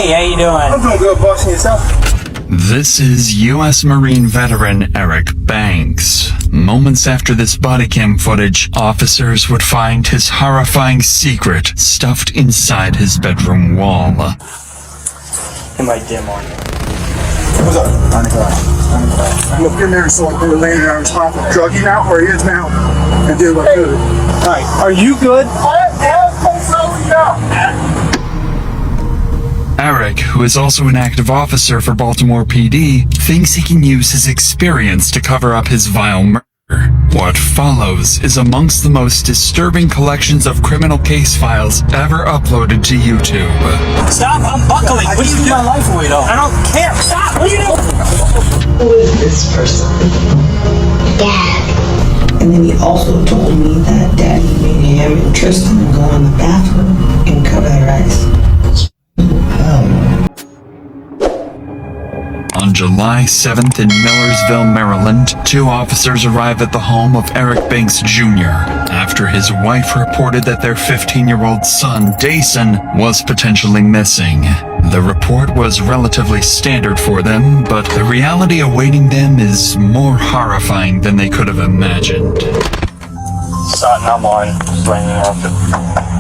Hey, how you doing? I'm doing good, boss. And yourself? This is U.S. Marine veteran Eric Banks. Moments after this body cam footage, officers would find his horrifying secret stuffed inside his bedroom wall. It might dim on you. What's up? I'm up in there, so like we're laying there on top of drug you now, or he is now, and did look good. Alright, are you good? Eric, who is also an active officer for Baltimore PD, thinks he can use his experience to cover up his vile murder. What follows is amongst the most disturbing collections of criminal case files ever uploaded to YouTube. Stop, I'm buckling. What are you doing? My life away, though. I don't care. Stop, what are you doing? Who is this person? Dad. And then he also told me that Daddy made him and Tristan go in the bathroom and cover their eyes. On July 7th in Millersville, Maryland, two officers arrive at the home of Eric Banks Jr. after his wife reported that their 15-year-old son, Dasan, was potentially missing. The report was relatively standard for them, but the reality awaiting them is more horrifying than they could have imagined. Something I'm on. Just letting you know.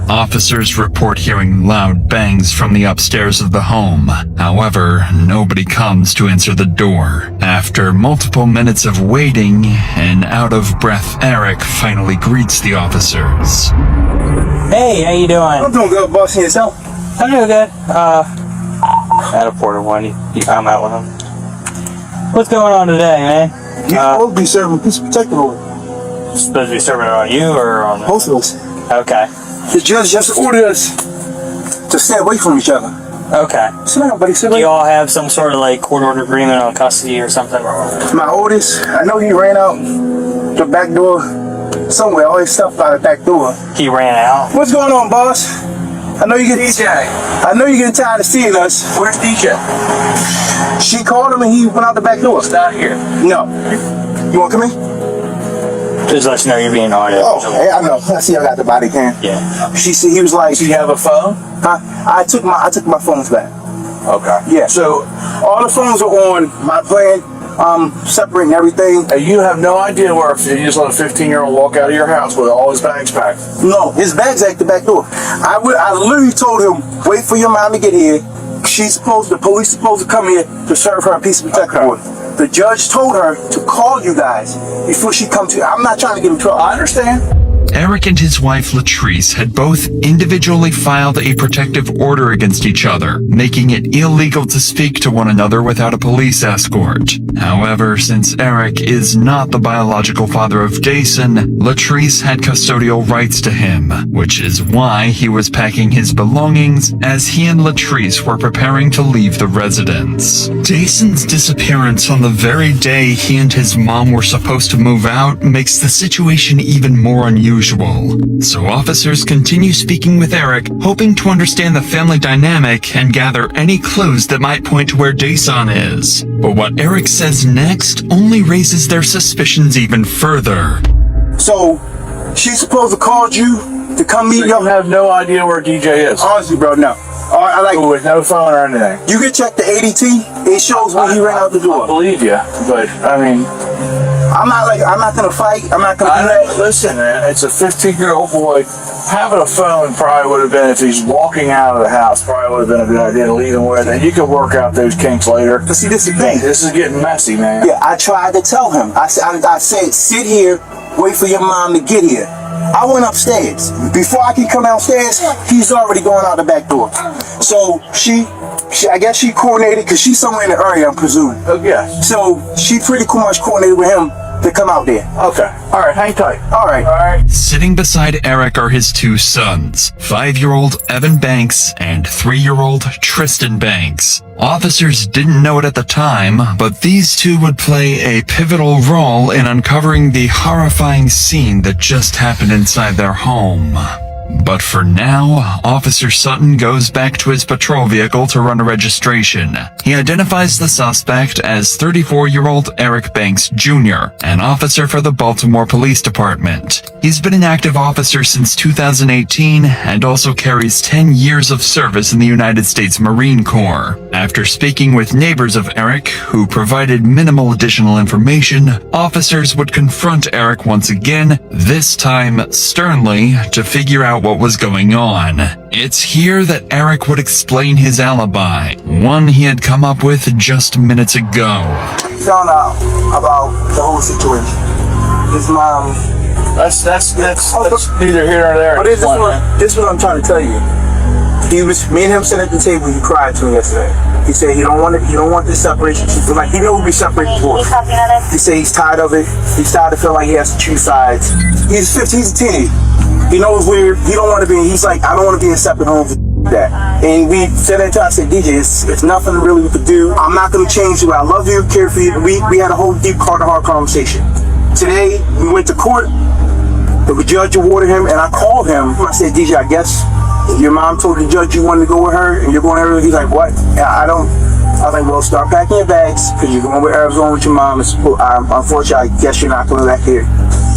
Officers report hearing loud bangs from the upstairs of the home. However, nobody comes to answer the door. After multiple minutes of waiting, an out-of-breath Eric finally greets the officers. Hey, how you doing? I'm doing good, boss. And yourself? I'm doing good. At a Porter one. You come out with him. What's going on today, man? You're supposed to be serving a piece of protective order. Supposed to be serving it on you or on Both of us. Okay. The judge just ordered us to stay away from each other. Okay. Sit down, buddy. Sit Do down. you all have some sort of like court order agreement on custody or something? My oldest, I know he ran out the back door somewhere. All his stuff out the back door. He ran out? What's going on, boss? I know you get DJ. I know you're getting tired of seeing us. Where's DJ? She called him and he went out the back door. He's not here. No. You want to come in? Just let you know you're being audio. Oh, hey, I know. I see I got the body cam. Yeah. She said he was like, Do you have a phone? huh? I took my phones back. Okay. Yeah. So all the phones are on my plan. Separating everything. You have no idea where if you just let a 15-year-old walk out of your house with all his bags packed. No, his bag's at the back door. I literally told him, wait for your mom to get here. The police supposed to come here to serve her a piece of protective order. The judge told her to call you guys before she come to you. I'm not trying to get in trouble. I understand. Eric and his wife Latrice had both individually filed a protective order against each other, making it illegal to speak to one another without a police escort. However, since Eric is not the biological father of Dasan, Latrice had custodial rights to him, which is why he was packing his belongings as he and Latrice were preparing to leave the residence. Dasan's disappearance on the very day he and his mom were supposed to move out makes the situation even more unusual. So officers continue speaking with Eric, hoping to understand the family dynamic and gather any clues that might point to where Dasan is. But what Eric says next only raises their suspicions even further. So she's supposed to call you to come meet You you. have no idea where DJ is. Honestly, bro, no. I like With no phone or anything. you can check the ADT. It shows when he ran out the I door. believe you, but I mean, I'm not gonna fight. I'm not gonna I do know. that. Listen, man, it's a 15-year-old boy. Having a phone probably would have been, if he's walking out of the house, probably would have been a good idea to leave him with it. You can work out those kinks later. But see, this is the thing. This is getting messy, man. Yeah, I tried to tell him. I said, sit here, wait for your mom to get here. I went upstairs. Before I could come downstairs, he's already going out the back door. So I guess she coordinated, because she's somewhere in the area, I'm presuming. Oh, yeah. So she pretty much coordinated with him to come out there. Okay. All right. Hang tight. All right. All right. Sitting beside Eric are his two sons, 5-year-old Evan Banks and 3-year-old Tristan Banks. Officers didn't know it at the time, but these two would play a pivotal role in uncovering the horrifying scene that just happened inside their home. But for now, Officer Sutton goes back to his patrol vehicle to run a registration. He identifies the suspect as 34-year-old Eric Banks Jr., an officer for the Baltimore Police Department. He's been an active officer since 2018 and also carries 10 years of service in the United States Marine Corps. After speaking with neighbors of Eric, who provided minimal additional information, officers would confront Eric once again, this time sternly, to figure out what was going on. It's here that Eric would explain his alibi, one he had come up with just minutes ago. Found out about the whole situation. His mom. That's neither here nor there. But this is what I'm trying to tell you. Me and him sitting at the table. He cried to me yesterday. He said he don't want this separation. Like, he knew we'd be separated before. He said he's tired of it. He's tired of feeling like he has to choose sides. He's 15. He's a teenager. He knows weird. He don't want to be. He's like, I don't want to be in separate homes. That. And we said that time. I said, DJ, it's nothing really we could do. I'm not going to change you. I love you, care for you. We had a whole deep heart-to-heart conversation. Today we went to court. The judge awarded him, and I called him. I said, DJ, I guess your mom told the judge you wanted to go with her, and you're going to Arizona. He's like, what? I was like, well, start packing your bags, because you're going to Arizona with your mom. Unfortunately, I guess you're not coming back here.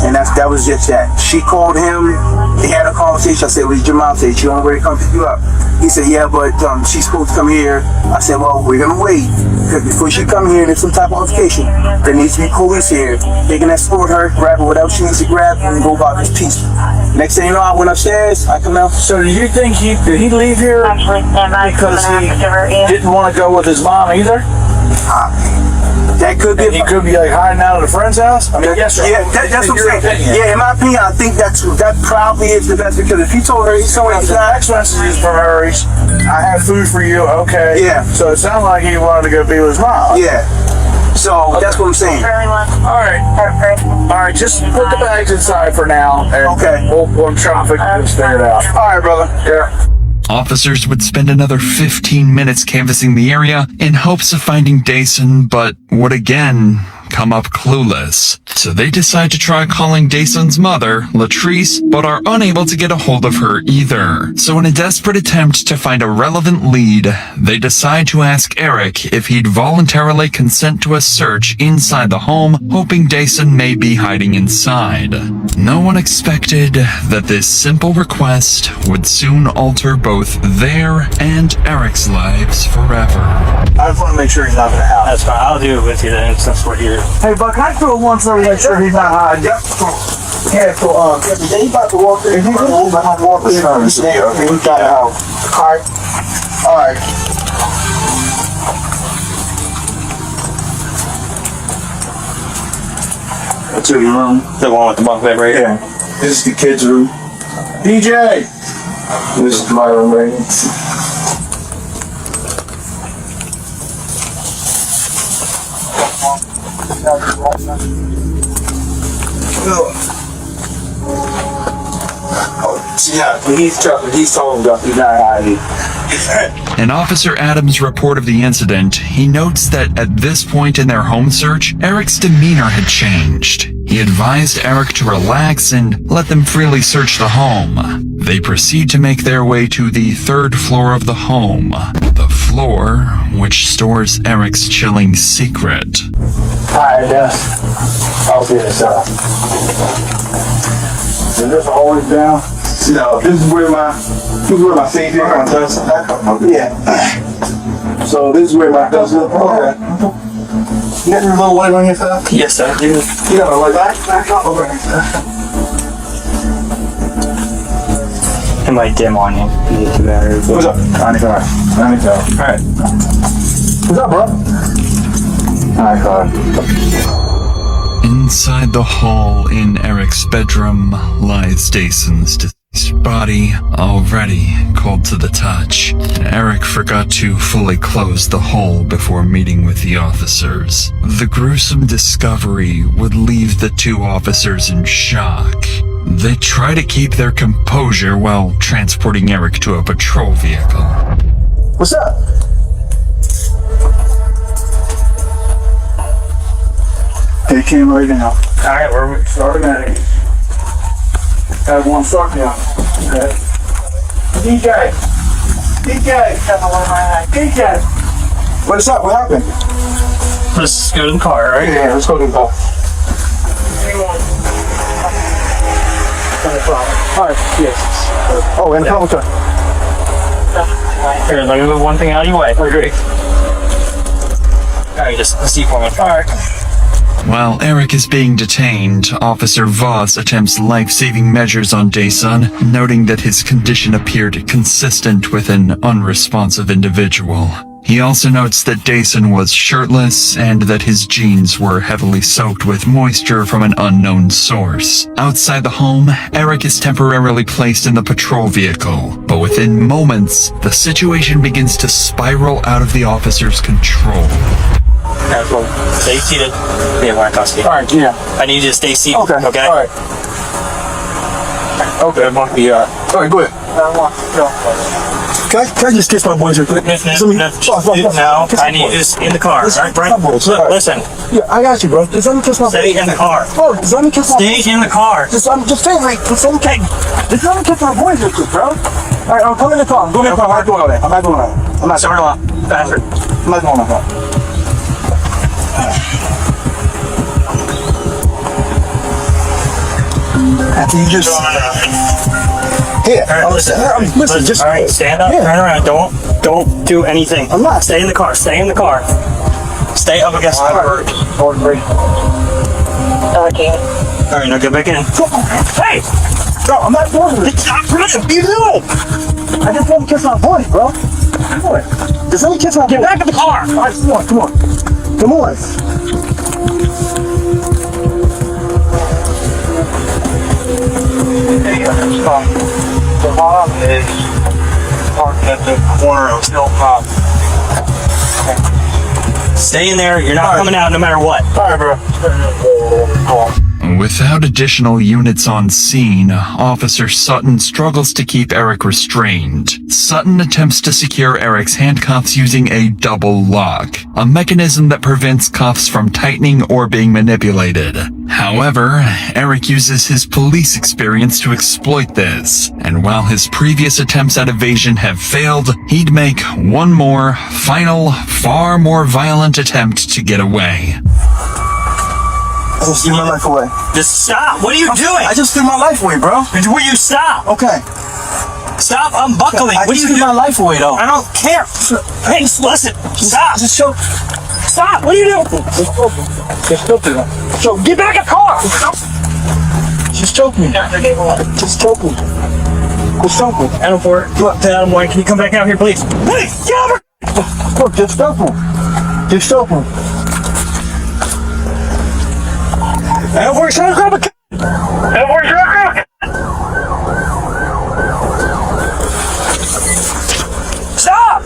And that was just that. She called him. They had a conversation. I said, what did your mom say? She on her way to come pick you up. He said, yeah, but she's supposed to come here. I said, well, we're going to wait. Because before she come here, there's some type of altercation. There needs to be police here. They can escort her, grab her, whatever she needs to grab, and go about this piece. Next thing you know, I went upstairs. I come out. So do you think did he leave here because he didn't want to go with his mom either? That could be. He could be like hiding out at a friend's house. I mean, yes, sir. Yeah, that's what I'm saying. Yeah, in my opinion, I think that probably is the best, because if he told her he's somewhere, the text messages from her, I have food for you. Okay. Yeah. So it sounded like he wanted to go be with his mom. Yeah. So that's what I'm saying. All right. Just put the bags inside for now. And okay. We'll try to figure it out. All right, brother. Yeah. Officers would spend another 15 minutes canvassing the area in hopes of finding Dasan, but would again come up clueless. So they decide to try calling Dasan's mother, Latrice, but are unable to get a hold of her either. So in a desperate attempt to find a relevant lead, they decide to ask Eric if he'd voluntarily consent to a search inside the home, hoping Dasan may be hiding inside. No one expected that this simple request would soon alter both their and Eric's lives forever. I just want to make sure he's not in the house. That's fine. I'll do it with you then, since we're here. Hey, Buck, can I throw one so we make sure he's not hiding? Yep. Yeah, so he about to walk in. He's about to walk in. Okay, we got it out. All right. That's your room. The one with the bunk bed right here? Yeah. This is the kids' room. DJ! This is my room right here. He's told him he's not hiding. In Officer Adams' report of the incident, he notes that at this point in their home search, Eric's demeanor had changed. He advised Eric to relax and let them freely search the home. They proceed to make their way to the third floor of the home, the floor which stores Eric's chilling secret. Alright, I'll see this out. Is this always down? No, this is where my safety is. Yeah. So this is where my dust is. Okay. You got your little light on your stuff? Yes, I do. You got a light back up? Okay. It might dim on you. What's up? 95. Alright. What's up, bro? Alright, God. Inside the hall in Eric's bedroom lies Dasan's deceased body, already cold to the touch. Eric forgot to fully close the hole before meeting with the officers. The gruesome discovery would leave the two officers in shock. They try to keep their composure while transporting Eric to a patrol vehicle. What's up? They came right now. Alright, we're starting at it. Have one start now. DJ. What's up? What happened? Let's go to the car, right? Yeah, let's go to the car. Alright, yes. Oh, and the car. Here, let me move one thing out of your way. I agree. Alright, just see for me. Alright. While Eric is being detained, Officer Was attempts life-saving measures on Dasan, noting that his condition appeared consistent with an unresponsive individual. He also notes that Dasan was shirtless and that his jeans were heavily soaked with moisture from an unknown source. Outside the home, Eric is temporarily placed in the patrol vehicle, but within moments, the situation begins to spiral out of the officer's control. Stay seated. Yeah, we're in custody. Alright, yeah. I need you to stay seated. Okay. Okay. Alright. Okay, alright, go ahead. Can I just kiss my boys real quick? No, I need you to in the car. Alright, Brian? Listen. Yeah, I got you, bro. Just let me kiss my boys. Stay in the car. Oh, just let me kiss my boys. Stay in the car. Just let me kiss my boys real quick, bro. Alright, I'm coming in the car. Go in the car. I'm not doing all that. I'm not Start off. Faster. I'm not doing all that. After you just here, listen, just all right. Stand up, turn around. Don't do anything. I'm not. Stay in the car. Stay in the car. Stay up against the car. Okay. All right, now get back in. Hey, bro, I'm not doing it. Stop! What are you doing? I just want to kiss my boy, bro. Come on, just let me kiss my boy. Get back in the car. All right, come on. The mom is parked at the corner of Hilltop. Stay in there. You're not coming out no matter what. Alright, bro. Without additional units on scene, Officer Sutton struggles to keep Eric restrained. Sutton attempts to secure Eric's handcuffs using a double lock, a mechanism that prevents cuffs from tightening or being manipulated. However, Eric uses his police experience to exploit this, and while his previous attempts at evasion have failed, he'd make one more, final, far more violent attempt to get away. I just threw my life away. Just stop. What are you doing? I just threw my life away, bro. Will you stop? Okay. Stop unbuckling. I What are just you threw my doing? life away, though. I don't care. Hey, listen. Stop. Just choke. Stop. What are you doing? Just choke me. Choke. Get back in the car. Just choke me. Just choke me. Just choke me. Alford. Look, Adam White, can you come back out here, please? Hey, get over. Look, just choke me. Just choke me. Alford, trying to grab a Alford, trying to grab Stop!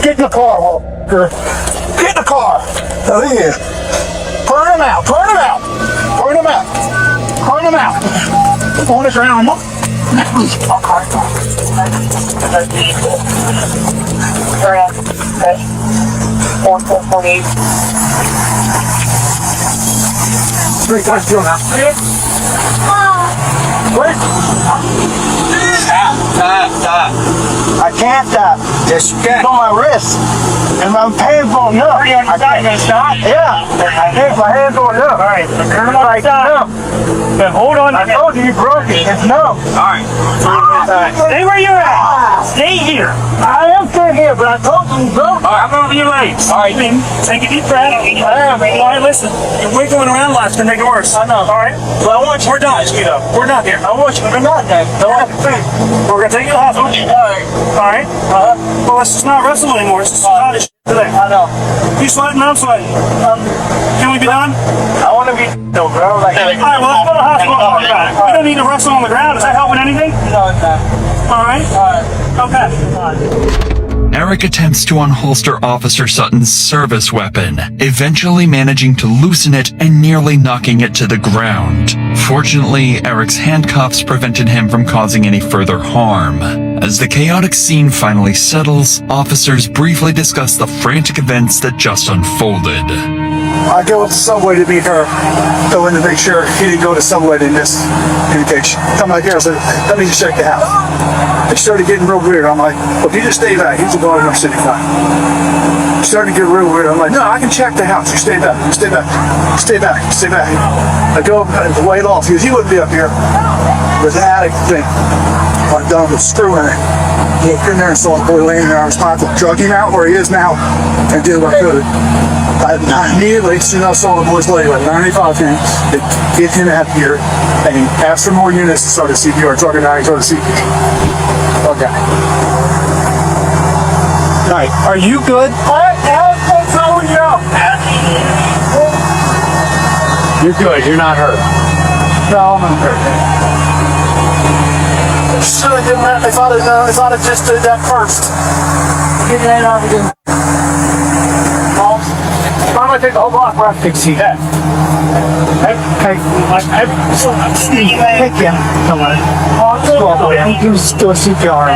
Get in the car, Walker. Get in the car. Oh, yeah. Turn him out. Turn him out. Turn him out. Turn him out. On the ground. Okay. 4448. Straight guys, drill now. Wait. Stop. I can't stop. Yes, you can. It's on my wrist. And my hands going up. Are you on your side? You gonna stop? Yeah. My hands going up. All right, turn on Like, stop. But hold on. I told you broke it. It's numb. All right. Stay where you're at. Stay here. I am still here, but I told you broke it. All right, I'm over your legs. All right. Take a deep breath. All right, listen. You're wiggling around a lot. It's going to make it worse. I know. All right? But I want you We're done. We're done here. I want you to not that. We're going to take you to the hospital. All right? Well, let's just not wrestle anymore. It's just hot as shit today. I know. You sweating? I'm sweating. Can we be done? I want to be no, bro. Like, All right, well, let's go to the hospital. All right. We don't need to wrestle on the ground. Is that helping anything? no, it's not. All right? Okay. Eric attempts to unholster Officer Sutton's service weapon, eventually managing to loosen it and nearly knocking it to the ground. Fortunately, Eric's handcuffs prevented him from causing any further harm. As the chaotic scene finally settles, officers briefly discuss the frantic events that just unfolded. I go up to Subway to meet her, go in to make sure he didn't go to Subway to miss communication. Come back here, I said, let me just check the house. It started getting real weird. I'm like, well, if you just stay back, he's going to North City fine. It started to get real weird. I'm like, no, I can check the house. You stay back, stay back, stay back, stay back. I go up and wait off because he wouldn't be up here. There's an attic thing. I'm done with screwing it. Looked in there and saw the boy laying there. I was trying to drug him out where he is now and did what I could. I immediately, as soon as I saw the boys laying like 95 cans, to get him out here and he asked for more units to start a CPR. Drug him out and started CPR. Okay. Alright, are you good? You're good, you're not hurt. No, I'm not hurt. Should have done that. I thought I just did that first. Get that out again. I'm gonna take the whole block where I can see that. Hey, him. Come on. Go up there. Just do a CPR.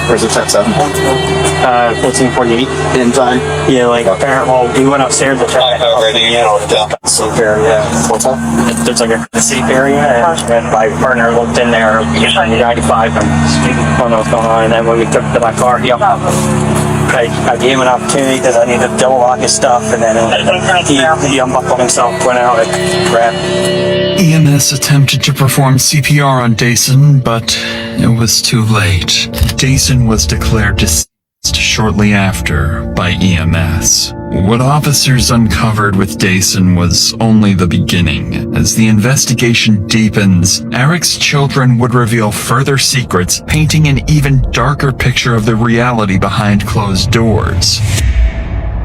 Where's the check 7? 1448. In time? Yeah, like, we went upstairs to check the house. Sleep area. What's up? There's like a sleep area, and my partner looked in there, 95, and don't know what's going on, and then when we took it to my car, I gave him an opportunity because I needed to double lock his stuff, and then he unbuckled himself, went out, and grabbed. EMS attempted to perform CPR on Dasan, but it was too late. Dasan was declared deceased shortly after by EMS. What officers uncovered with Dasan was only the beginning. As the investigation deepens, Eric's children would reveal further secrets, painting an even darker picture of the reality behind closed doors.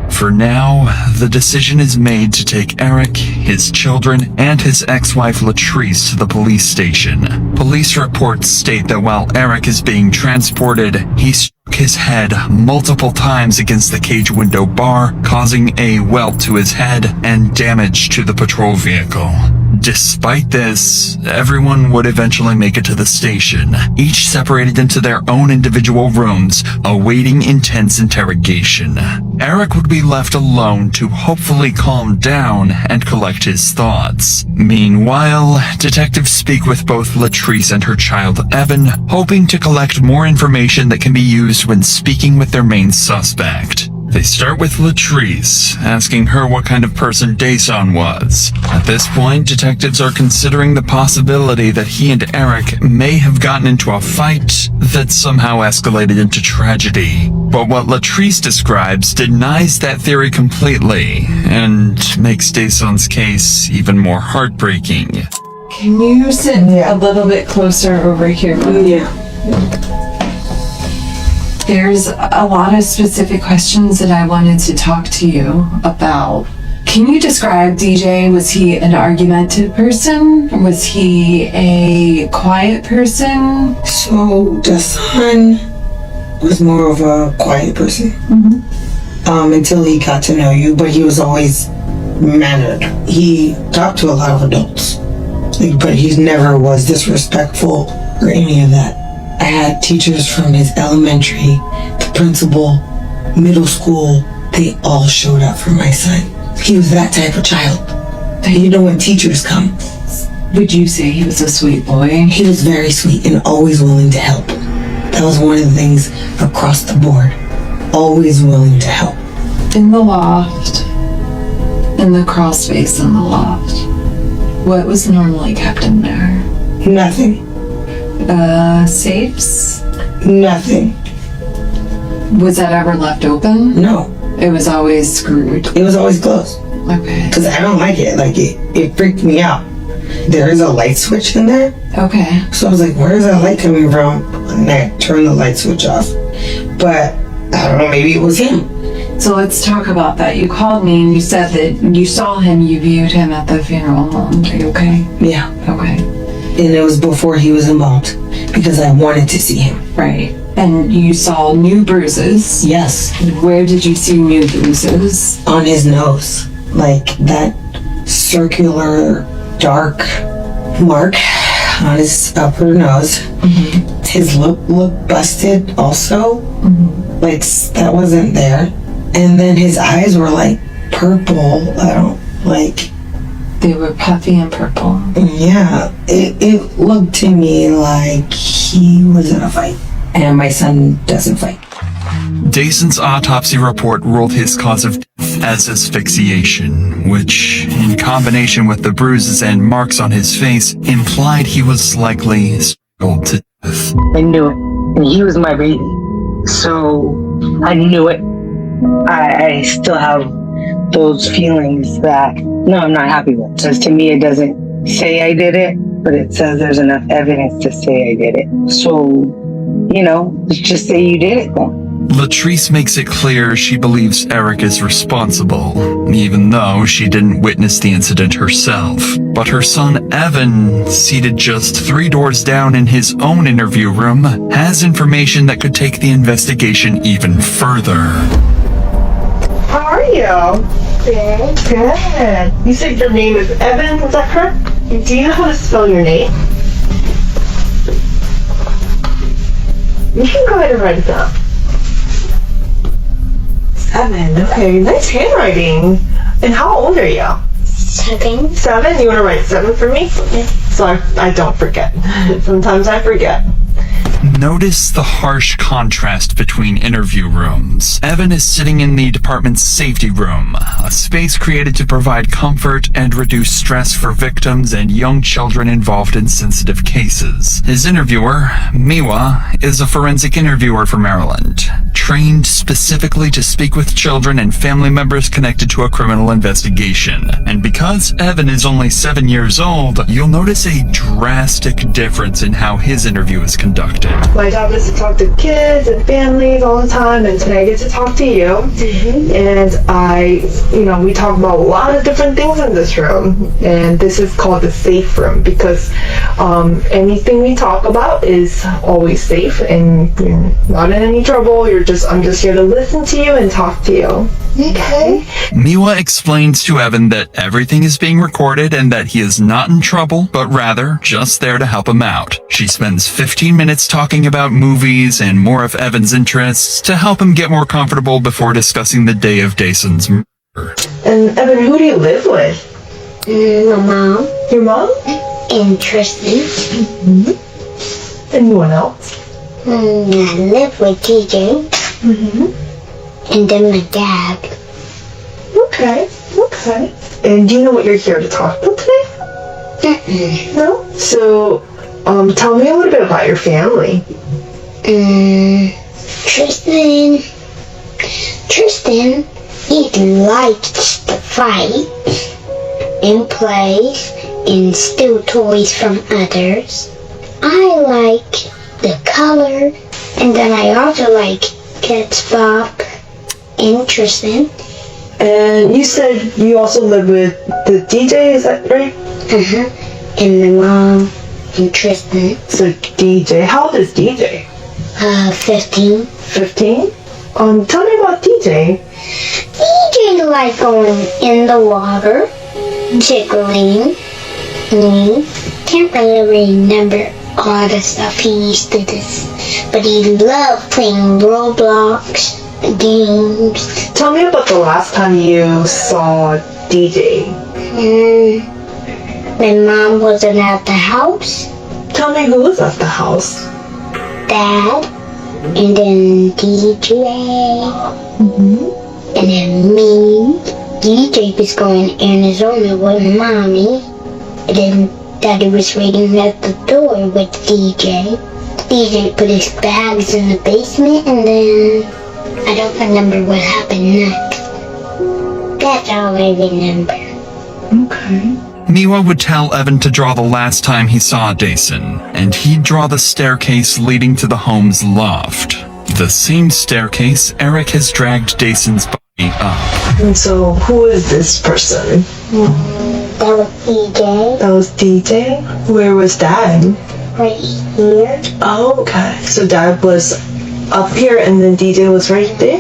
For now, the decision is made to take Eric, his children, and his ex-wife Latrice to the police station. Police reports state that while Eric is being transported, he struck his head multiple times against the cage window bar, causing a welt to his head and damage to the patrol vehicle. Despite this, everyone would eventually make it to the station, each separated into their own individual rooms, awaiting intense interrogation. Eric would be left alone to hopefully calm down and collect his thoughts. Meanwhile, detectives speak with both Latrice and her child Evan, hoping to collect more information that can be used when speaking with their main suspect. They start with Latrice, asking her what kind of person Dasan was. At this point, detectives are considering the possibility that he and Eric may have gotten into a fight that somehow escalated into tragedy. But what Latrice describes denies that theory completely, and makes Dasan's case even more heartbreaking. Can you sit a little bit closer over here? Yeah. There's a lot of specific questions that I wanted to talk to you about. Can you describe DJ? Was he an argumentative person? Was he a quiet person? So Dasan was more of a quiet person. Until he got to know you, but he was always mannered. He talked to a lot of adults, but he never was disrespectful or any of that. I had teachers from his elementary, the principal, middle school, they all showed up for my son. He was that type of child. You know when teachers come. Would you say he was a sweet boy? He was very sweet and always willing to help. That was one of the things across the board. Always willing to help. In the loft, in the crawl space in the loft, what was normally kept in there? Nothing. Safes? Nothing. Was that ever left open? No. It was always screwed. It was always closed. Okay. Because I don't like it. Like, it freaked me out. There is a light switch in there. Okay. So I was like, where's that light coming from? And I turned the light switch off. But, I don't know, maybe it was him. So let's talk about that. You called me and you said that you saw him, you viewed him at the funeral home. Are you okay? Yeah. Okay. And it was before he was involved. Because I wanted to see him. Right. And you saw new bruises. Yes. Where did you see new bruises? On his nose. Like that circular, dark mark on his upper nose. his lip looked busted also. Like, that wasn't there. And then his eyes were like purple. I don't like. They were puffy and purple. Yeah, it looked to me like he was in a fight. And my son doesn't fight. Dason's autopsy report ruled his cause of death as asphyxiation, which, in combination with the bruises and marks on his face, implied he was likely strangled to death. I knew it. And he was my baby. So I knew it. I still have those feelings that, no, I'm not happy with. Because to me, it doesn't say I did it, but it says there's enough evidence to say I did it. So, you know, let's just say you did it then. Latrice makes it clear she believes Eric is responsible, even though she didn't witness the incident herself. But her son Evan, seated just 3 doors down in his own interview room, has information that could take the investigation even further. How are you? Good. Good. You said your name is Evan, is that correct? Do you know how to spell your name? You can go ahead and write it down. 7. Okay, nice handwriting. And how old are you? 7. 7? You want to write 7 for me? Yeah. So I don't forget. Sometimes I forget. Notice the harsh contrast between interview rooms. Evan is sitting in the department's safety room, a space created to provide comfort and reduce stress for victims and young children involved in sensitive cases. His interviewer, Miwa, is a forensic interviewer from Maryland, trained specifically to speak with children and family members connected to a criminal investigation. And because Evan is only 7 years old, you'll notice a drastic difference in how his interview is conducted. My job is to talk to kids and families all the time, and today I get to talk to you. And we talk about a lot of different things in this room, and this is called the safe room because anything we talk about is always safe, and you're not in any trouble. I'm just here to listen to you and talk to you. Okay. Miwa explains to Evan that everything is being recorded and that he is not in trouble, but rather just there to help him out. She spends 15 minutes talking about movies and more of Evan's interests to help him get more comfortable before discussing the day of Dason's murder. And Evan, who do you live with? My mom. Your mom? And Tristan. Anyone else? I live with DJ. And then my dad. Okay. And do you know what you're here to talk about today? No? So, tell me a little bit about your family. Tristan, he likes to fight and plays and steal toys from others. I like the color, and then I also like Cats Bob and Tristan. And you said you also live with the DJ, is that right? And my mom and Tristan. So DJ, how old is DJ? 15. 15? Tell me about DJ. DJ like going in the water, tickling me. Can't really remember all the stuff he used to do, but he loved playing Roblox games. Tell me about the last time you saw DJ. My mom wasn't at the house. Tell me who was at the house. Dad, and then DJ, and then me. DJ was going in Arizona with mommy, and then Daddy was waiting at the door with DJ. DJ put his bags in the basement, and then I don't remember what happened next. That's all I remember. Okay. Miwa would tell Evan to draw the last time he saw Dason, and he'd draw the staircase leading to the home's loft. The same staircase Eric has dragged Dason's body up. And so, who is this person? That was DJ. That was DJ? Where was Dad? Right here. Oh, okay. So Dad was up here and then DJ was right there?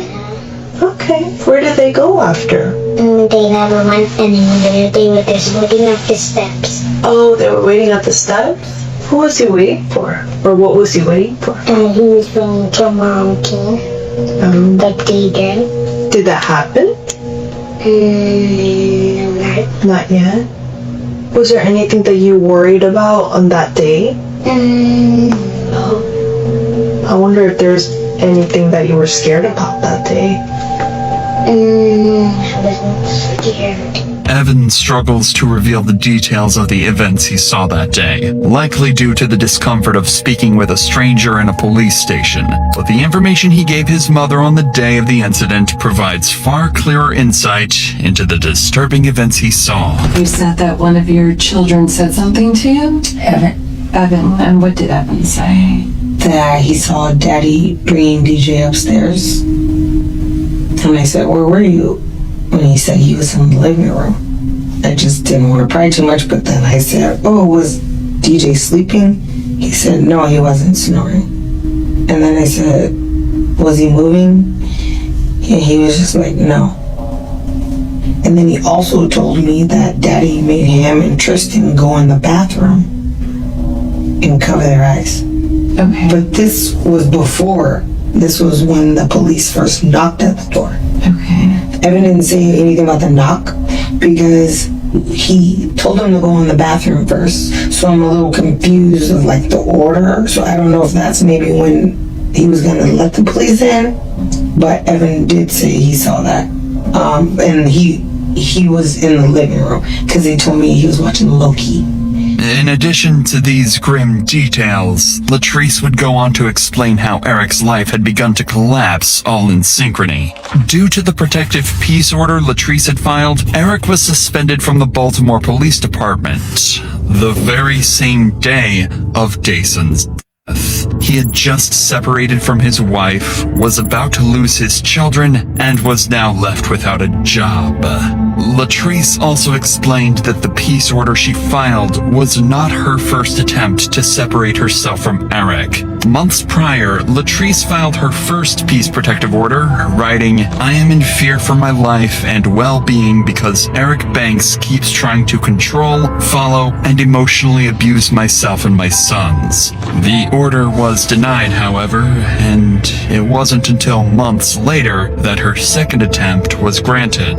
Okay. Where did they go after? They never went anywhere. They were just looking up the steps. Oh, they were waiting at the steps? Who was he waiting for? Or what was he waiting for? He was going to Mom King, the DJ. Did that happen? No, Not yet. Was there anything that you worried about on that day? no. I wonder if there's anything that you were scared about that day. I wasn't scared. Evan struggles to reveal the details of the events he saw that day, likely due to the discomfort of speaking with a stranger in a police station. But the information he gave his mother on the day of the incident provides far clearer insight into the disturbing events he saw. You said that one of your children said something to you? Evan, And what did Evan say? that he saw Daddy bringing DJ upstairs. And I said, where were you? And he said he was in the living room. I just didn't want to pry too much, but then I said, oh, was DJ sleeping? He said, no, he wasn't snoring. And then I said, was he moving? And he was just like, no. And then he also told me that Daddy made him and Tristan go in the bathroom and cover their eyes. Okay. But this was before. This was when the police first knocked at the door. Okay. Evan didn't say anything about the knock because he told him to go in the bathroom first. So I'm a little confused of like the order. So I don't know if that's maybe when he was gonna let the police in. But Evan did say he saw that. And he was in the living room because he told me he was watching Loki. In addition to these grim details, Latrice would go on to explain how Eric's life had begun to collapse all in synchrony. Due to the protective peace order Latrice had filed, Eric was suspended from the Baltimore Police Department the very same day of Dasan's death. He had just separated from his wife, was about to lose his children, and was now left without a job. Latrice also explained that the peace order she filed was not her first attempt to separate herself from Eric. Months prior, Latrice filed her first peace protective order, writing, I am in fear for my life and well-being because Eric Banks keeps trying to control, follow, and emotionally abuse myself and my sons. The order was denied, however, and it wasn't until months later that her second attempt was granted.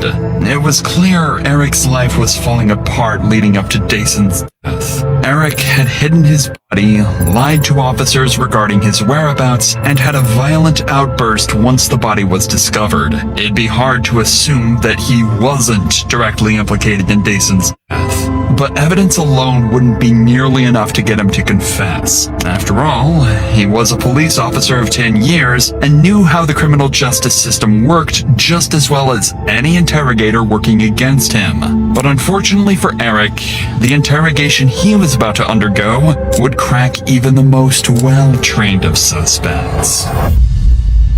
It was clear Eric's life was falling apart leading up to Dasan's death. Eric had hidden his body, lied to officers regarding his whereabouts, and had a violent outburst once the body was discovered. It'd be hard to assume that he wasn't directly implicated in Dasan's death. But evidence alone wouldn't be nearly enough to get him to confess. After all, he was a police officer of 10 years and knew how the criminal justice system worked just as well as any interrogator working against him. But unfortunately for Eric, the interrogation he was about to undergo would crack even the most well-trained of suspects.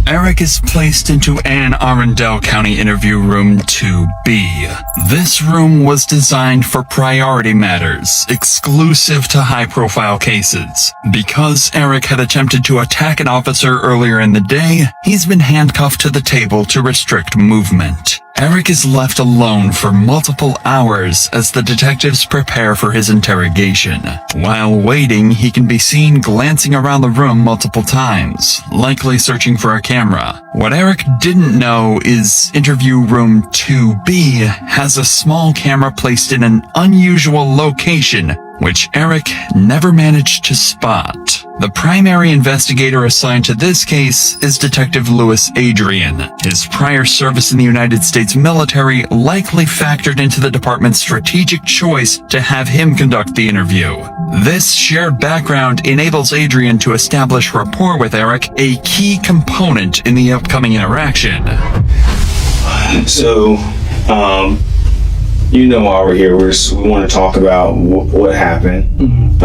Eric is placed into Anne Arundel County Interview Room 2B. This room was designed for priority matters, exclusive to high-profile cases. Because Eric had attempted to attack an officer earlier in the day, he's been handcuffed to the table to restrict movement. Eric is left alone for multiple hours as the detectives prepare for his interrogation. While waiting, he can be seen glancing around the room multiple times, likely searching for a camera. What Eric didn't know is Interview Room 2B has a small camera placed in an unusual location, which Eric never managed to spot. The primary investigator assigned to this case is Detective Louis Adrian. His prior service in the United States military likely factored into the department's strategic choice to have him conduct the interview. This shared background enables Adrian to establish rapport with Eric, a key component in the upcoming interaction. So, you know why we're here. We want to talk about what happened,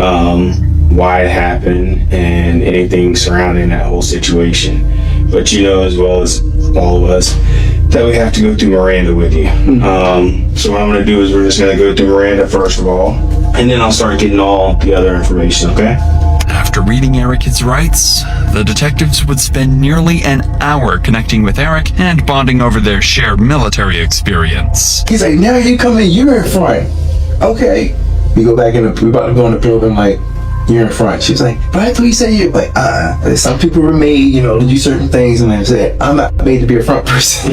why it happened, and anything surrounding that whole situation. But you know as well as all of us that we have to go through Miranda with you. So what I'm going to do is we're just going to go through Miranda first of all, and then I'll start getting all the other information, okay? After reading Eric his rights, the detectives would spend nearly an hour connecting with Eric and bonding over their shared military experience. He's like, now you come in, you're in front. Okay. We go back in we about to go in the building like, you're in front. She was like, but I thought you said you like, some people were made, you know, to do certain things, and I said, I'm not made to be a front person.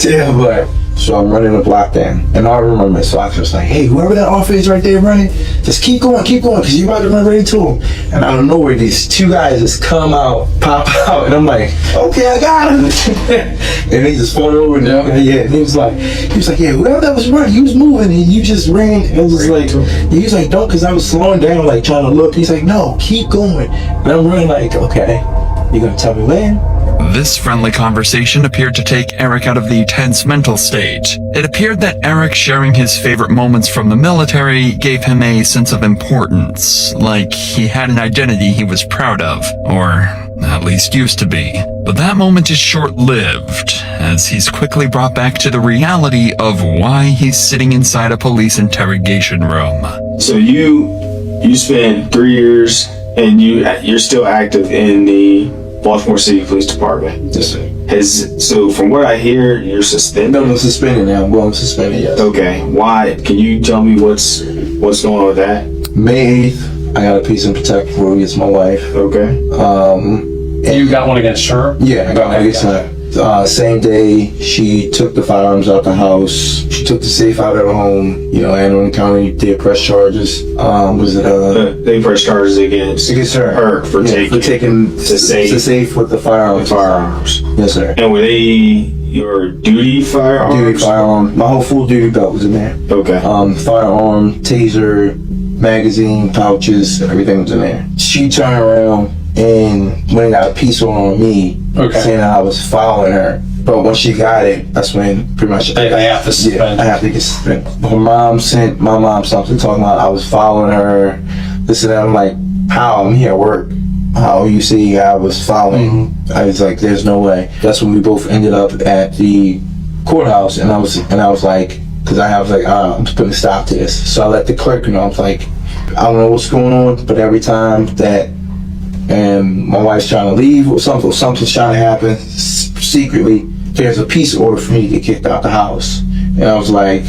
Yeah, but so I'm running the block then, and I remember my Sox was like, hey, whoever that officer is right there running, just keep going, because you're about to run right into him. And out of nowhere, these two guys just come out, pop out, and I'm like, okay, I got him. And they just fall over, and and he was like, yeah, whoever that was running, he was moving, and you just ran. And it was like, he was like, don't, because I was slowing down, like trying to look. He's like, no, keep going. And I'm running like, okay, you gonna tell me when? This friendly conversation appeared to take Eric out of the tense mental state. It appeared that Eric sharing his favorite moments from the military gave him a sense of importance, like he had an identity he was proud of, or at least used to be. But that moment is short-lived, as he's quickly brought back to the reality of why he's sitting inside a police interrogation room. So you spent 3 years, and you're still active in the Baltimore City Police Department. Yes, sir. So from what I hear, you're suspended? No, I'm suspended now. I'm going suspended, yes. Okay. Why? Can you tell me what's going on with that? May 8th, I got a peace and protect order against my wife. Okay. You got one against her? Yeah, I got one against her. Same day, she took the firearms out the house. She took the safe out of her home. You know, Anne Arundel County did press charges. They pressed charges against her for taking the safe with the firearms. Yes, sir. And were they your duty firearms? Duty firearm. My whole full duty belt was in there. Okay. Firearm, taser, magazine, pouches, everything was in there. She turned around and went and got a peace order on me, saying that I was following her. But when she got it, that's when pretty much they have to suspend. Yeah, I have to get suspended. Her mom sent my mom something talking about I was following her. This and that. I'm like, how? I'm here at work. How you see I was following? Mm-hmm. I was like, there's no way. That's when we both ended up at the courthouse, and I was like, because I was like, I'm just putting a stop to this. So I let the clerk know. I was like, I don't know what's going on, but every time that my wife's trying to leave or something's trying to happen secretly, there's a peace order for me to get kicked out the house. And I was like,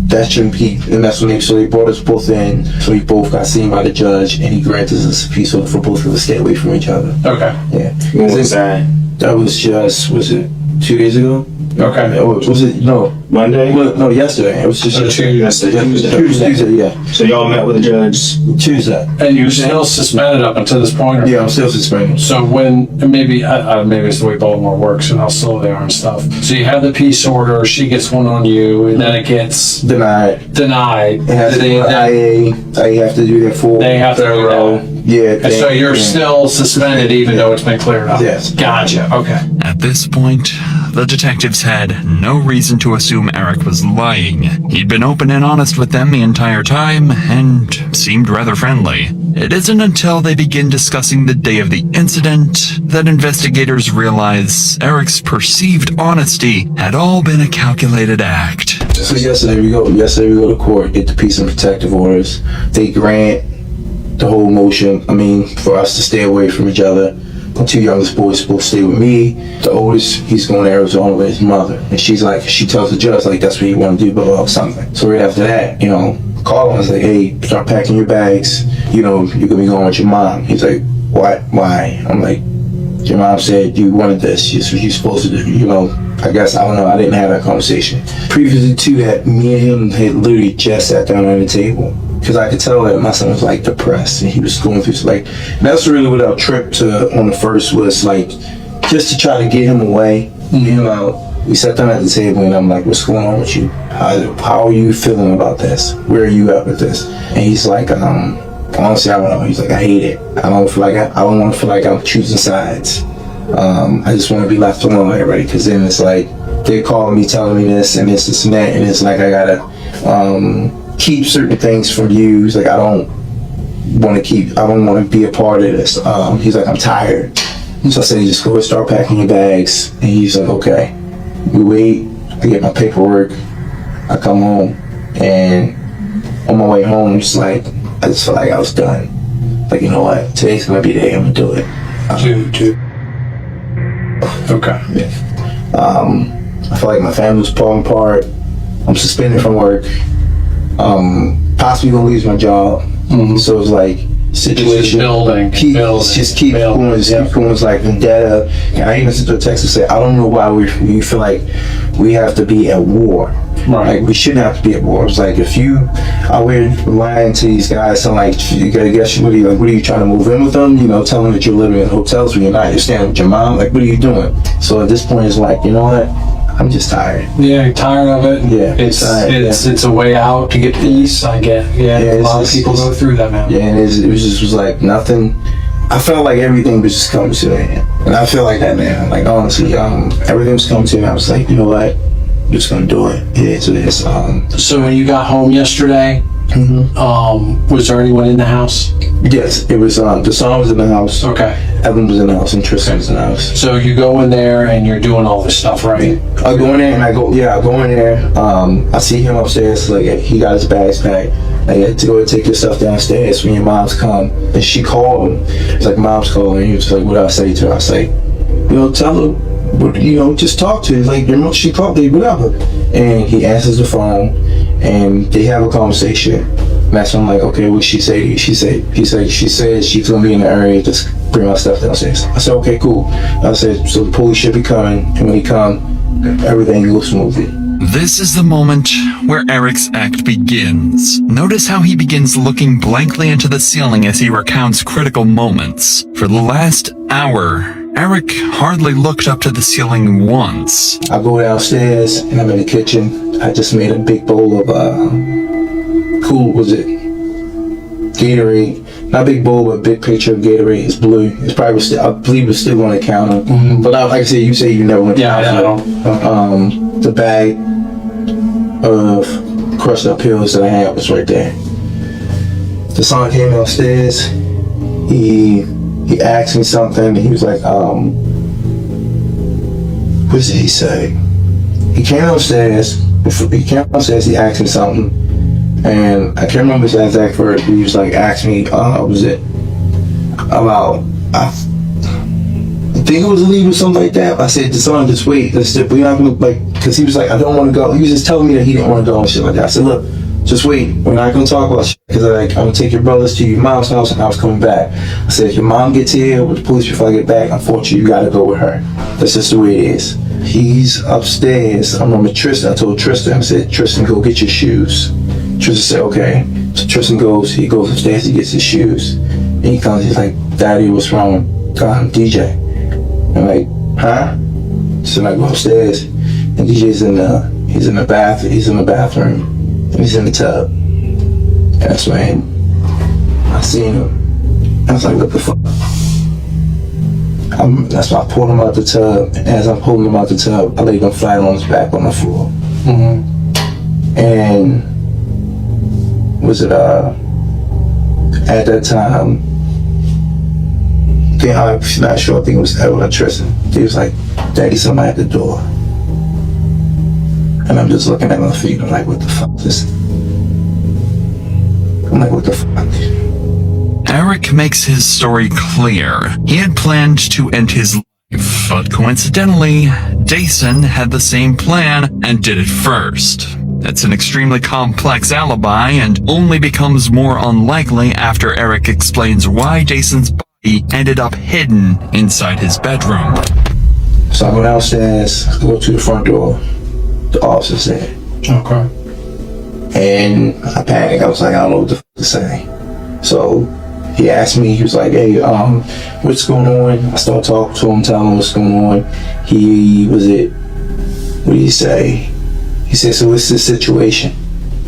that shouldn't be. And that's when they brought us both in. So we both got seen by the judge, and he granted us a peace order for both of us to stay away from each other. Okay. Yeah. When was that? That was just, was it 2 days ago? Okay. Was it, no. Monday? No, yesterday. It was just Tuesday, yeah. So y'all met with the judge? Tuesday. And you're still suspended up until this point? Yeah, I'm still suspended. So when, maybe it's the way Baltimore works and how slow they are and stuff. So you have the peace order, she gets one on you, and then it gets denied. It has to go to IA. They have to do their full. They have to do that. Yeah. And so you're still suspended even though it's been cleared up? Yes. Gotcha, okay. At this point, the detectives had no reason to assume Eric was lying. He'd been open and honest with them the entire time, and seemed rather friendly. It isn't until they begin discussing the day of the incident that investigators realize Eric's perceived honesty had all been a calculated act. So yesterday we go to court, get the peace and protective orders. They grant the whole motion, for us to stay away from each other. The two youngest boys supposed to stay with me. The oldest, he's going to Arizona with his mother. And she tells the judge, that's what you want to do, blah, blah, blah, something. So right after that, call him. I was like, hey, start packing your bags. You're going to be going with your mom. He's like, what? Why? I'm like, your mom said you wanted this. It's what you're supposed to do. I guess, I don't know. I didn't have that conversation. Previously to that, me and him had literally just sat down at the table. Because I could tell that my son was depressed, and he was going through that's really what our trip on the first was just to try to get him away, get him out. We sat down at the table, and I'm like, what's going on with you? How are you feeling about this? Where are you at with this? And he's like, honestly, I don't know. He's like, I hate it. I don't want to feel like I'm choosing sides. I just want to be left alone with everybody, because then it's they're calling me, telling me this and this and that, and it's I gotta keep certain things from you. He's like, I don't want to be a part of this. He's like, I'm tired. So I said, just go and start packing your bags. And he's like, okay. We wait, I get my paperwork, I come home, and on my way home, I just felt like I was done. You know what, today's gonna be the day I'm gonna do it. Okay. Yeah. I feel like my family was falling apart. I'm suspended from work. Possibly gonna lose my job. So it's like situation building, just keep going. It's like vendetta. And I even sent her a text to say, I don't know why we feel like we have to be at war. Like we shouldn't have to be at war. It's like if you are lying to these guys, and like you gotta guess what are you trying to move in with them? You know, tell them that you're living in hotels where you're not. You're staying with your mom. Like what are you doing? So at this point, it's like, you know what? I'm just tired. Yeah, you're tired of it. Yeah, it's a way out to get peace. I get. A lot of people go through that, man. Yeah, and it was like nothing. I felt like everything was just coming to an end, and I feel like that, man. Like honestly, everything was coming to an end. I was like, you know what? I'm just gonna do it. It is what it is. So when you got home yesterday, was there anyone in the house? Yes, it was. Disarm was in the house. Okay. Evan was in the house, and Tristan was in the house. So you go in there and you're doing all this stuff, right? I go in there and I go in there. I see him upstairs. Like he got his bags packed. I had to go take your stuff downstairs when your mom's come. And she called him. It's like mom's calling. He was like, what do I say to her? I say, tell her. Just talk to her. Like she called me, whatever. And he answers the phone, and they have a conversation. And that's when I'm like, okay, what she say? She said she's gonna be in the area. Just bring my stuff downstairs. I said, okay, cool. I said, so the police should be coming, and when he come, everything goes smoothly. This is the moment where Eric's act begins. Notice how he begins looking blankly into the ceiling as he recounts critical moments. For the last hour, Eric hardly looked up to the ceiling once. I go downstairs and I'm in the kitchen. I just made a big bowl of Gatorade. Not big bowl, but big picture of Gatorade. It's blue. It's probably still, I believe it's still on the counter. But like I said, you say you never went to the bag of crushed up pills that I had was right there. The son came downstairs. He asked me something, and he was like, what did he say? He came downstairs. He asked me something, and I can't remember his exact words. He was like, asked me, was it about, I think it was leave or something like that. I said, son, just wait. We're not gonna, because he was like, I don't want to go. He was just telling me that he didn't want to go and shit like that. I said, look, just wait. We're not gonna talk about shit, because I'm gonna take your brothers to your mom's house, and I was coming back. I said, if your mom gets here with the police before I get back, unfortunately, you gotta go with her. That's just the way it is. He's upstairs. I'm with Tristan. I told Tristan, I said, Tristan, go get your shoes. Tristan said, okay. So Tristan goes upstairs, he gets his shoes. And he comes, he's like, Daddy, what's wrong? DJ. I'm like, huh? So I go upstairs, and DJ's in the bathroom, and he's in the tub. And that's when I seen him. I was like, what the fuck? That's why I pulled him out the tub, and as I'm pulling him out the tub, I laid him flat on his back on the floor. And at that time, I'm not sure, I think it was Edward or Tristan. He was like, Daddy, somebody at the door. And I'm just looking at my feet, I'm like, what the fuck is this? I'm like, what the fuck? Eric makes his story clear. He had planned to end his life, but coincidentally, Dasan had the same plan and did it first. That's an extremely complex alibi and only becomes more unlikely after Eric explains why Dasan's body ended up hidden inside his bedroom. So I go downstairs, I go to the front door, the officer's there. Okay. And I panicked, I was like, I don't know what the fuck to say. So he asked me, he was like, hey, what's going on? I started talking to him, telling him what's going on. What did he say? He said, so what's the situation?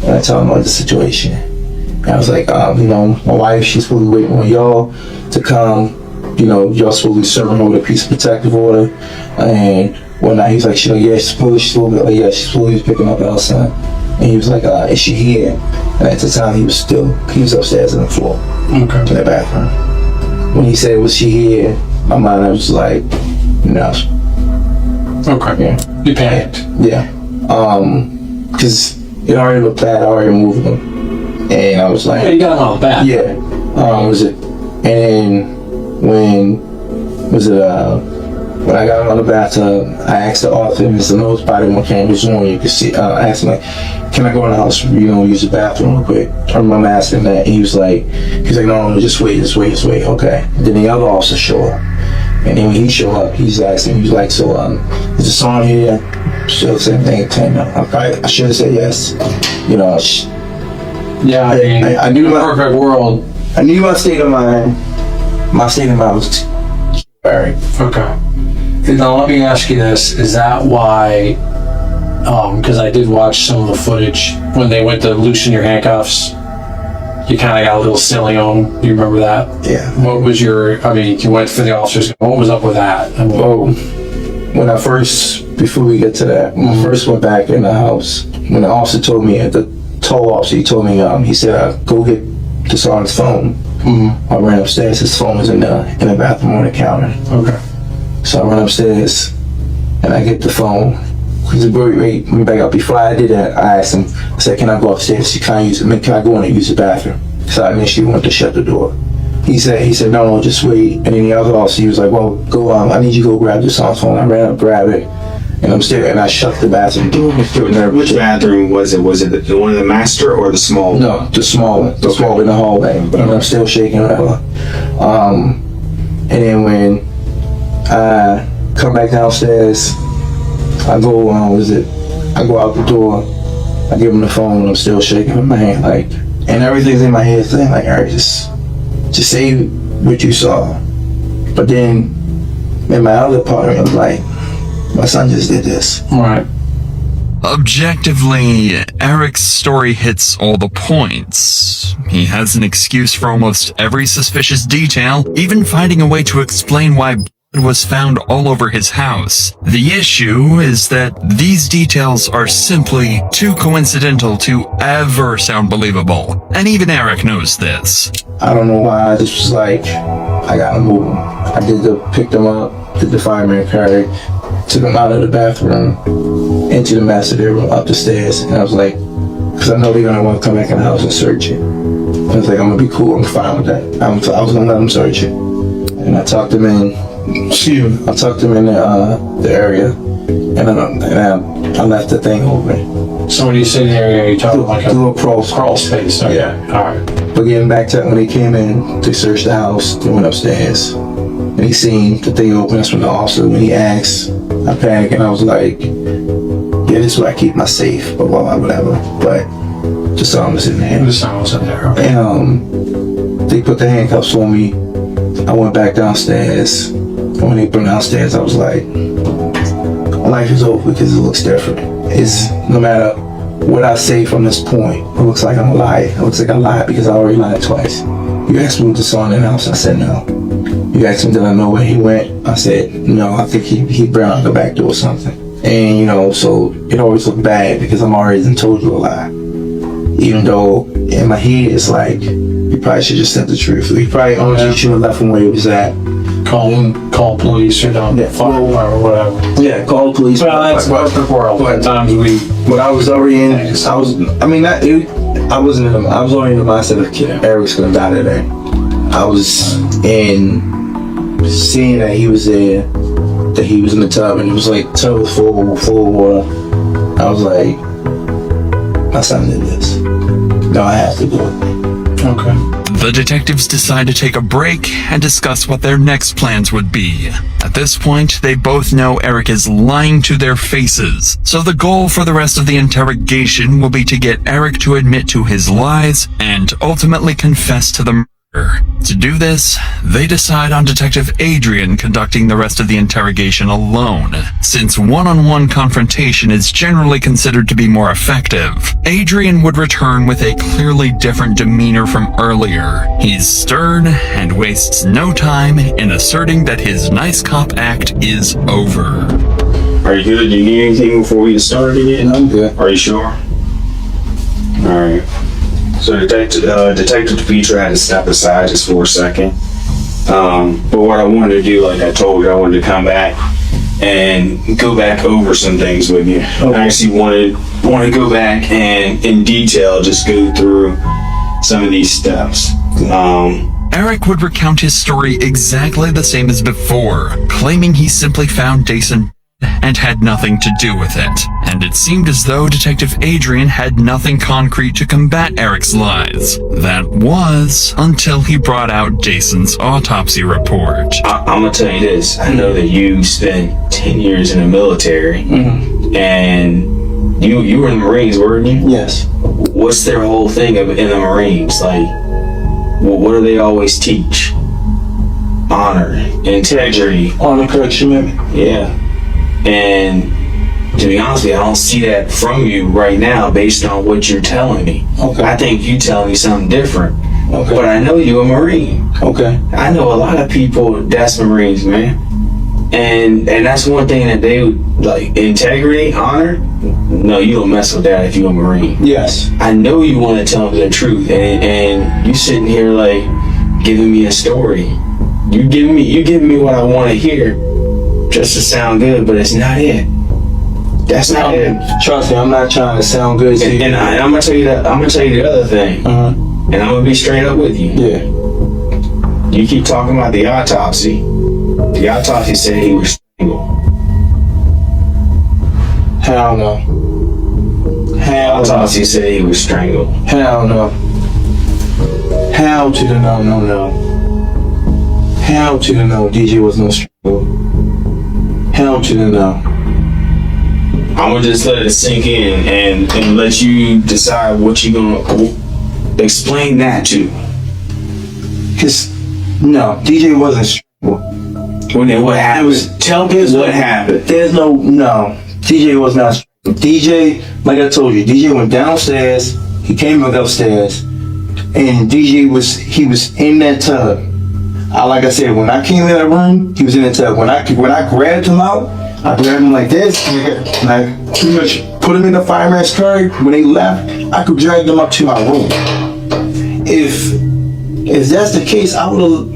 And I tell him about the situation. And I was like, my wife, she's supposed to be waiting on y'all to come. Y'all supposed to be serving her with a piece of protective order and whatnot. He's like, she's supposed to be picking up our son. And he was like, is she here? And at the time, he was upstairs on the floor. Okay. In the bathroom. When he said, was she here? My mind, I was like, no. Okay. Yeah. You panicked. Yeah. Because it already looked bad, I already moved him. And I was like, you got him all back. Yeah. And then when When I got out of the bathtub, I asked the officer, if the nobody on cameras on, you can see, I asked him, like, can I go in the house, use the bathroom real quick? I remember asking that, and he was like, no, just wait, okay. Then the other officer showed up. And then when he showed up, he's asking, he was like, so, is the song here? Still the same thing, I should have said yes. You know, yeah, I knew my perfect world. I knew my state of mind. My state of mind was very okay. Now let me ask you this: is that why? Because I did watch some of the footage when they went to loosen your handcuffs. You kind of got a little silly on them. Do you remember that? Yeah. What was your? I mean, you went for the officers. What was up with that? I mean, when I first, before we get to that, when I first went back in the house, when the officer told me, the tall officer, he told me, he said, go get Dasar's phone. I ran upstairs. His phone was in the bathroom on the counter. Okay. So I run upstairs and I get the phone. Wait, back up. Before I did that, I asked him, I said, can I go upstairs? Can I go in and use the bathroom? So I initially wanted to shut the door. He said, no, just wait. And then the other officer, he was like, well, go, I need you to go grab Dasar's phone. I ran up, grab it, and I'm still, and I shut the bathroom door. Which bathroom was it? Was it the one in the master or the small? No, the small one. The small in the hallway. But I'm still shaking. And then when I come back downstairs, I go, I go out the door, I give him the phone, and I'm still shaking in my hand, like, and everything's in my head saying, like, all right, just say what you saw. But then, in my other part, I was like, my son just did this. Right. Objectively, Eric's story hits all the points. He has an excuse for almost every suspicious detail, even finding a way to explain why blood was found all over his house. The issue is that these details are simply too coincidental to ever sound believable, and even Eric knows this. I don't know why, I just was like, I gotta move him. I picked them up, did the fireman carry, took him out of the bathroom, into the master bedroom, up the stairs, and I was like, because I know they're gonna want to come back in the house and search it. I was like, I'm gonna be cool, I'm fine with that. I was gonna let them search it. And I talked them in, the area, and I left the thing open. So when you say the area, you're talking like a little crawl space. Okay. Yeah. All right. But getting back to when they came in to search the house, they went upstairs, and he seen the thing open. That's when the officer, when he asked, I panicked and I was like, yeah, this is where I keep my safe, blah, blah, blah, whatever. But the song was in there. The song was in there, okay. And they put the handcuffs on me. I went back downstairs. And when they put me downstairs, I was like, my life is over because it looks different. It's no matter what I say from this point, it looks like I'm a liar. It looks like I lied because I already lied twice. You asked me what the song in the house, I said no. You asked me did I know where he went, I said no, I think he ran out the back door or something. And so it always looked bad because I'm already done told you a lie. Even though in my head it's like, you probably should just said the truth. You probably only should have left him where he was at. Call police or fire or whatever. Yeah, call police. Well, that's perfect world. But times when I was already in, I was already in the mindset of Eric's gonna die today. I was in seeing that he was there, that he was in the tub, and it was like tub was full of water. I was like, my son did this. No, I have to do it. Okay. The detectives decide to take a break and discuss what their next plans would be. At this point, they both know Eric is lying to their faces, so the goal for the rest of the interrogation will be to get Eric to admit to his lies and ultimately confess to the murder. To do this, they decide on Detective Adrian conducting the rest of the interrogation alone, since one-on-one confrontation is generally considered to be more effective. Adrian would return with a clearly different demeanor from earlier. He's stern and wastes no time in asserting that his nice cop act is over. Are you good? Do you need anything before we get started again? I'm good. Are you sure? Alright. So Detective DePietro had to step aside just for a second. But what I wanted to do, like I told you, I wanted to come back and go back over some things with you. Okay. I actually want to go back and in detail just go through some of these steps. Eric would recount his story exactly the same as before, claiming he simply found Dasan and had nothing to do with it. And it seemed as though Detective Adrian had nothing concrete to combat Eric's lies. That was until he brought out Dasan's autopsy report. I'm gonna tell you this. I know that you spent 10 years in the military, and you were in the Marines, weren't you? Yes. What's their whole thing in the Marines? Like, what do they always teach? Honor, integrity. Honor, correction, man. Yeah. And to be honest with you, I don't see that from you right now based on what you're telling me. Okay. I think you telling me something different. Okay. But I know you're a Marine. Okay. I know a lot of people that's Marines, man. And that's one thing that they like, integrity, honor. No, you don't mess with that if you're a Marine. Yes. I know you want to tell me the truth, and you sitting here like giving me a story. You giving me what I want to hear, just to sound good, but it's not it. That's not it. Trust me, I'm not trying to sound good to you. And I'm gonna tell you that. I'm gonna tell you the other thing, and I'm gonna be straight up with you. Yeah. You keep talking about the autopsy. The autopsy said he was strangled. Hell no. Hell Autopsy no. said he was strangled. Hell no. Hell to the no. Hell to the no. DJ was no strangle. Hell to the no. I'm gonna just let it sink in and let you decide what you're gonna explain that to. Cause no, DJ wasn't strangled. Well, then what happened? Tell me what happened. There's no. DJ was not strangled. DJ, like I told you, DJ went downstairs. He came back upstairs, and DJ was in that tub. Like I said, when I came in that room, he was in the tub. When I grabbed him out, I grabbed him like this, and I pretty much put him in the fireman's carry. When they left, I could drag them up to my room. If that's the case, I would have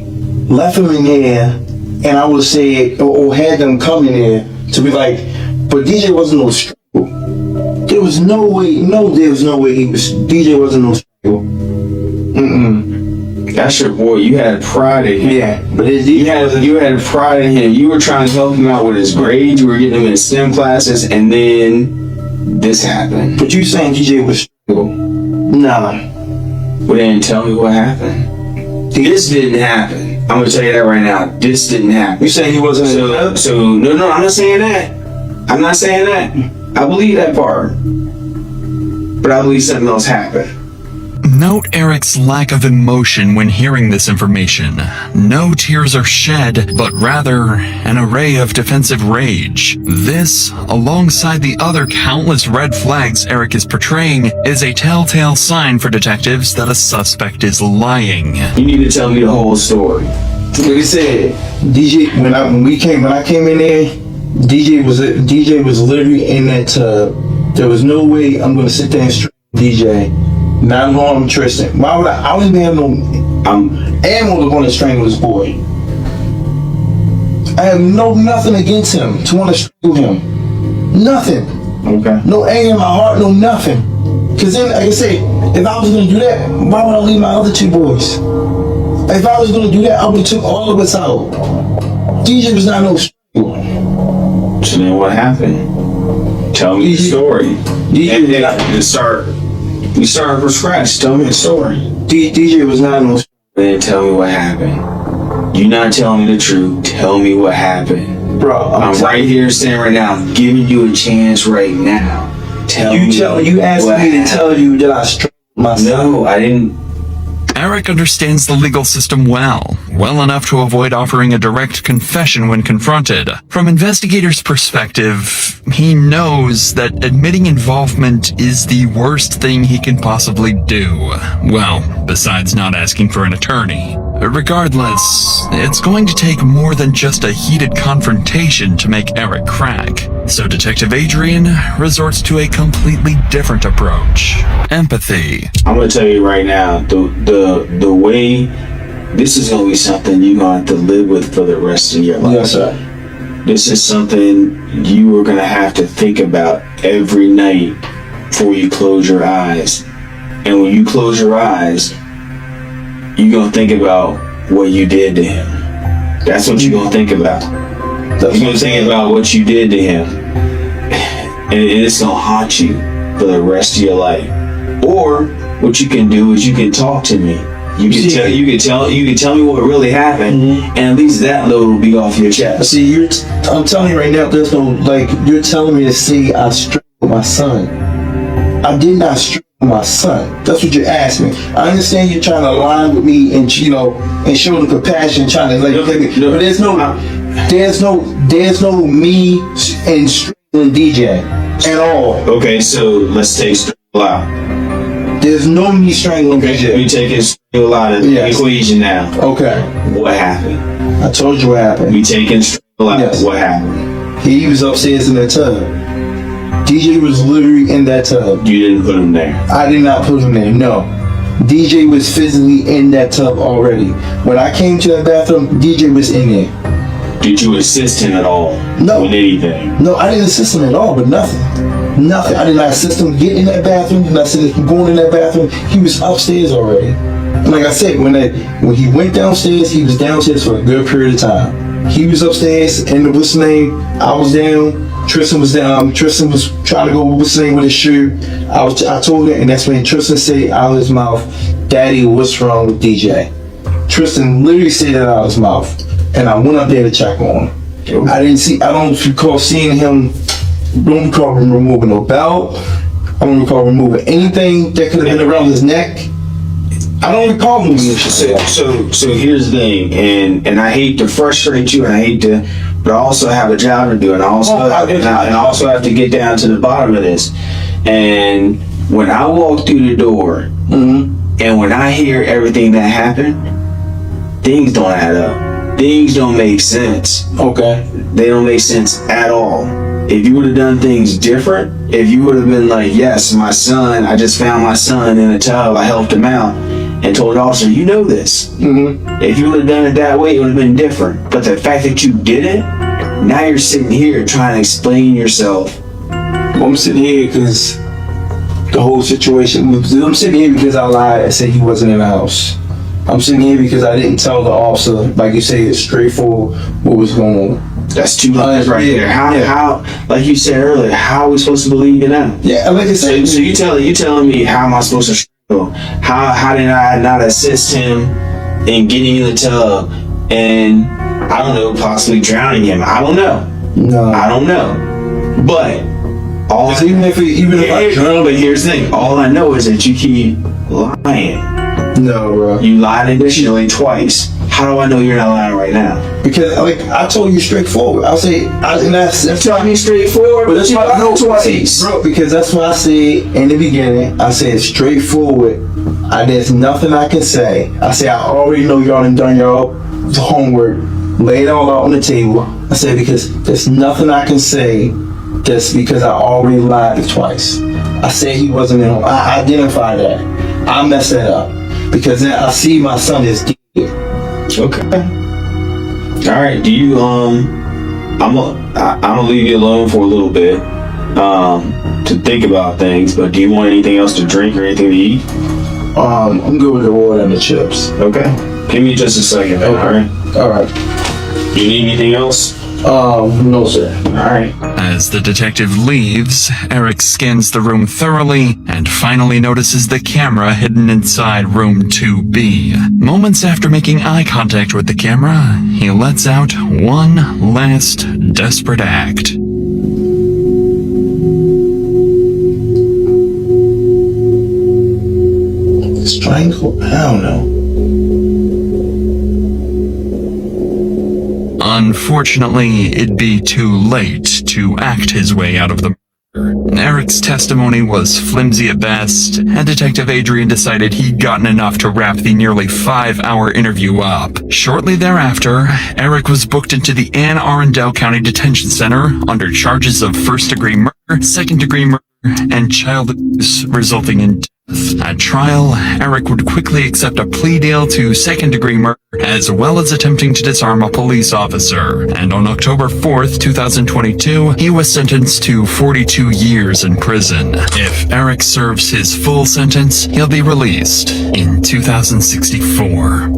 left him in there, and I would say or had them come in there to be like, but DJ wasn't no struggle. There was no way. DJ wasn't no struggle. That's your boy. You had pride in him. Yeah, but you had pride in him. You were trying to help him out with his grades. You were getting him in STEM classes, and then this happened. But you saying DJ was struggle? Nah. Well, then tell me what happened. This didn't happen. I'm gonna tell you that right now. This didn't happen. You saying he wasn't? So no. I'm not saying that. I'm not saying that. I believe that part, but I believe something else happened. Note Eric's lack of emotion when hearing this information. No tears are shed, but rather an array of defensive rage. This, alongside the other countless red flags Eric is portraying, is a telltale sign for detectives that a suspect is lying. You need to tell me the whole story. Like I said, DJ, when I came in there, DJ was literally in that tub. There was no way I'm gonna sit there and strangle DJ. Not long, Tristan. Why would I don't even have no ammo to want to strangle this boy. I have nothing against him to want to strangle him. Nothing. Okay. No anger in my heart, no nothing. Cause then, like I say, if I was gonna do that, why would I leave my other two boys? If I was gonna do that, I would have took all of us out. DJ was not no strangle. So then what happened? Tell me the story. We started from scratch. Tell me the story. DJ was not no. Then tell me what happened. You're not telling me the truth. Tell me what happened. Bro, I'm right here standing right now. I'm giving you a chance right now. You asked me to tell you that I strangled myself. No, I didn't. Eric understands the legal system well enough to avoid offering a direct confession when confronted. From investigators' perspective, he knows that admitting involvement is the worst thing he can possibly do. Well, besides not asking for an attorney. Regardless, it's going to take more than just a heated confrontation to make Eric crack. So Detective Adrian resorts to a completely different approach. Empathy. I'm gonna tell you right now, the way this is gonna be something you're gonna have to live with for the rest of your life. Yes, sir. This is something you are gonna have to think about every night before you close your eyes. And when you close your eyes, you're gonna think about what you did to him. That's what you're gonna think about. You're gonna think about what you did to him, and it's gonna haunt you for the rest of your life. Or what you can do is you can talk to me. You can tell me what really happened, and at least that load will be off your chest. See, I'm telling you right now, there's no, like, you're telling me to say I strangled my son. I did not strangle my son. That's what you're asking me. I understand you're trying to align with me and, you know, and show the compassion, trying to, like, but there's no me and strangling DJ at all. Okay, so let's take strangle out. There's no me strangling DJ. We take his strangle out of the equation now. Okay. What happened? I told you what happened. We taking strangle out. Yes. What happened? He was upstairs in the tub. DJ was literally in that tub. You didn't put him there? I did not put him there, no. DJ was physically in that tub already. When I came to that bathroom, DJ was in there. Did you assist him at all? No. With anything? No, I didn't assist him at all, but nothing. Nothing. I did not assist him get in that bathroom. Did not assist him going in that bathroom. He was upstairs already. And like I said, when he went downstairs, he was downstairs for a good period of time. He was upstairs, and what's his name? I was down. Tristan was down. Tristan was trying to go what's his name with his shoe. I told him, and that's when Tristan said out of his mouth, "Daddy, what's wrong with DJ?" Tristan literally said that out of his mouth, and I went up there to check on him. I don't recall seeing him. Don't recall him removing a belt. I don't recall removing anything that could have been around his neck. I don't recall moving this. So here's the thing, and I hate to frustrate you, and I hate to, but I also have a job to do, and I also have to get down to the bottom of this. And when I walk through the door, and when I hear everything that happened, things don't add up. Things don't make sense. Okay. They don't make sense at all. If you would have done things different, if you would have been like, yes, my son, I just found my son in a tub, I helped him out, and told the officer, you know this. If you would have done it that way, it would have been different. But the fact that you didn't, now you're sitting here trying to explain yourself. I'm sitting here because the whole situation, I'm sitting here because I lied and said he wasn't in the house. I'm sitting here because I didn't tell the officer, like you say, it's straightforward what was going on. That's two lies right there. How, like you said earlier, how are we supposed to believe you now? Yeah, like I said. So you telling me how am I supposed to struggle? How did I not assist him in getting in the tub and, I don't know, possibly drowning him? I don't know. No. I don't know. But if I drown, but here's the thing. All I know is that you keep lying. No, bro. You lied additionally twice. How do I know you're not lying right now? Because, like, I told you straightforward. I'll say, that's telling me straightforward, but that's why I know twice, bro. Because that's what I said in the beginning. I said straightforward. There's nothing I can say. I said I already know y'all done y'all homework, laid it all out on the table. I said because there's nothing I can say. Just because I already lied twice. I said he wasn't in. I identified that. I messed that up because then I see my son is dead. Okay. All right. Do you I'm gonna leave you alone for a little bit to think about things. But do you want anything else to drink or anything to eat? I'm good with the water and the chips. Okay. Give me just a second. Okay. All right. You need anything else? No, sir. All right. As the detective leaves, Eric scans the room thoroughly and finally notices the camera hidden inside room 2B. Moments after making eye contact with the camera, he lets out one last desperate act. Strangle? I don't know. Unfortunately, it'd be too late to act his way out of the murder. Eric's testimony was flimsy at best, and Detective Adrian decided he'd gotten enough to wrap the nearly 5-hour interview up. Shortly thereafter, Eric was booked into the Anne Arundel County Detention Center under charges of first-degree murder, second-degree murder, and child abuse resulting in death. At trial, Eric would quickly accept a plea deal to second-degree murder, as well as attempting to disarm a police officer. And on October 4th, 2022, he was sentenced to 42 years in prison. If Eric serves his full sentence, he'll be released in 2064.